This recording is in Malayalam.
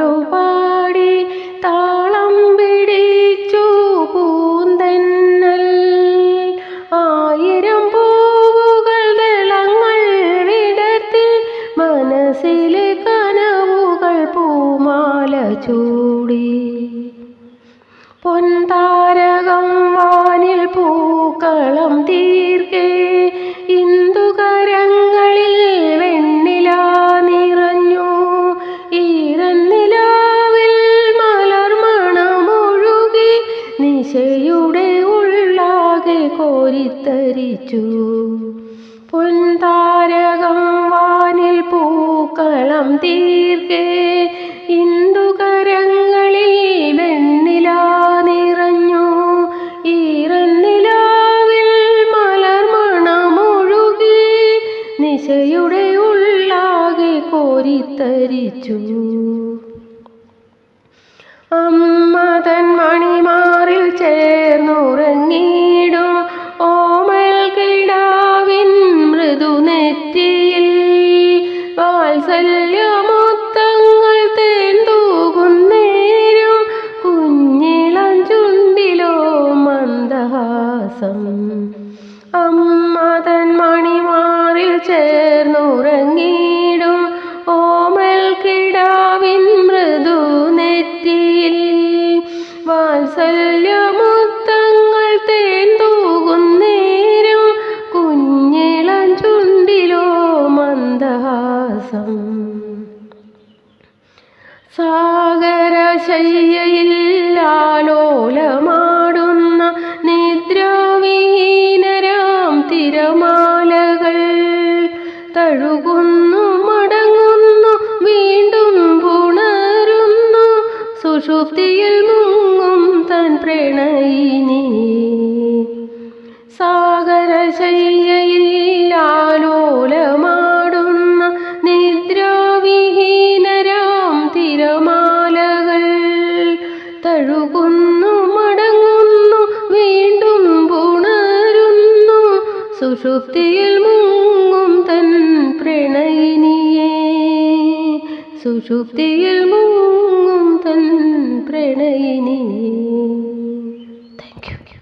പാട്ടുപാടി താളം പിടിച്ചു പൂന്തന്നൽ. ആയിരം പൂവുകൾ ദളങ്ങൾ വിടർത്തി മനസ്സിലെ കനവുകൾ പൂമാല ചൂടി. പൊൻതാരകം വാനിൽ പൂക്കളം തീർക്കേ ഇന്ദുകരങ്ങളിൽ വെണ്ണില നിറഞ്ഞു. ഈരന്നിലാവിൽ മലർമണമൊഴുകി നിശയുടെ ഉള്ളാകെ കോരിത്തരിച്ചു. പൊൻതാരകം വാനിൽ പൂക്കളം തീർക്കേ ഇന്ദുകരങ്ങളിൽ വെണ്ണില നിറഞ്ഞു. ഈരന്നിലാവിൽ മലർമണമൊഴുകി നിശയുടെ ഉള്ളാകെ കോരിത്തരിച്ചു. അമ്മ തൻ മണിമാറിൽ ചേർന്നുറങ്ങിടും ഓമൽ കിടാവിൻ മൃദുനെറ്റിയിൽ വാത്സല്യമൊത്തങ്ങൾ തേന്തൂകുന്നേരം കുഞ്ഞിളം ചുണ്ടിലോ മന്ദഹാസം. അമ്മ തൻ മണിമാറിൽ ചേർന്നുറങ്ങിടും ഓമൽ കിടാവിൻ മൃദുനെറ്റിയിൽ വാത്സല്യമൊത്തങ്ങൾ തേന്തൂകുന്നേരം കുഞ്ഞിളം ചുണ്ടിലോ മന്ദഹാസം. സാഗരശയ്യയിൽ ആലോലമാടുന്ന നിദ്രാവിഹീനരാം തിരമാലകൾ തഴുകുന്നു മടങ്ങുന്നു വീണ്ടും പുണരുന്നു സുഷുപ്തിയിൽ മുങ്ങും തൻ പ്രണയിനി. സാഗരശയ്യയിൽ ആലോലമാടുന്ന നിദ്രാവിഹീനരാം തിരമാലകൾ തഴുകുന്നു മടങ്ങുന്നു വീണ്ടും പുണരുന്നു സുഷുപ്തിയിൽ മുങ്ങും തൻ പ്രണയിനിയെ. സുഷുപ്തിയിൽ മുങ്ങും തൻ പ്രണയിനിയെ. Thank you.